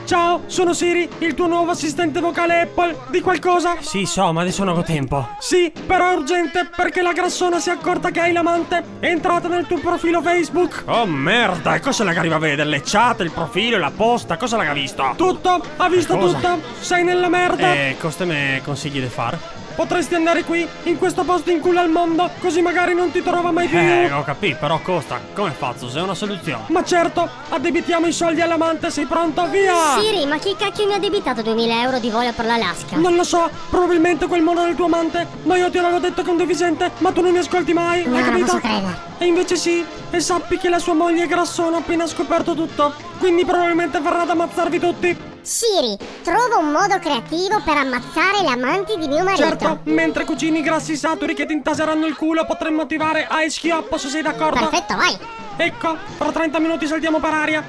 Ciao, sono Siri, il tuo nuovo assistente vocale Apple. Di qualcosa? Sì, so, ma adesso non ho tempo. Sì, però è urgente perché la grassona si è accorta che hai l'amante. È entrata nel tuo profilo Facebook. Oh merda, e cosa l'ha arriva a vedere? Le chat, il profilo, la posta, cosa l'ha visto? Tutto, ha visto Cosa? tutto. Sei nella merda. Cosa me consigli di fare? Potresti andare qui, in questo posto in culo al mondo, così magari non ti trova mai più. Ho capito, però costa. Come faccio? Se è una soluzione. Ma certo, addebitiamo i soldi all'amante, sei pronto? Via! Siri, ma chi cacchio mi ha debitato 2000 euro di volo per l'Alaska? Non lo so, probabilmente quel mono del tuo amante, ma io ti avevo detto che è un deficiente, ma tu non mi ascolti mai, No, hai non capito? posso credere. E invece sì, e sappi che la sua moglie è grassona appena scoperto tutto, quindi probabilmente verrà ad ammazzarvi tutti. Siri, trovo un modo creativo per ammazzare le amanti di mio marito. Certo, mentre cucini i grassi saturi che ti intaseranno il culo potremmo attivare a schioppo se sei d'accordo. Perfetto, vai. Ecco, fra 30 minuti saltiamo per aria.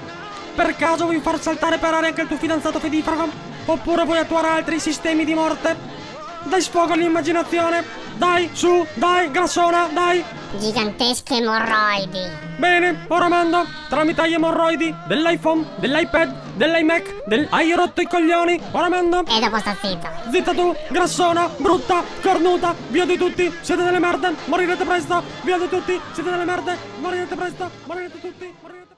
Per caso vuoi far saltare per aria anche il tuo fidanzato fedifrago? Oppure vuoi attuare altri sistemi di morte? Dai sfogo all'immaginazione. Dai, su, dai, grassona, dai. Gigantesche emorroidi. Bene, ora mando tramite gli emorroidi dell'iPhone, dell'iPad, dell'iMac, hai rotto i coglioni. Ora mando. E dopo sta zitto. Zitta tu, grassona, brutta, cornuta, via di tutti, siete delle merde, morirete presto, via di tutti, siete delle merde, morirete presto, morirete tutti, morirete presto.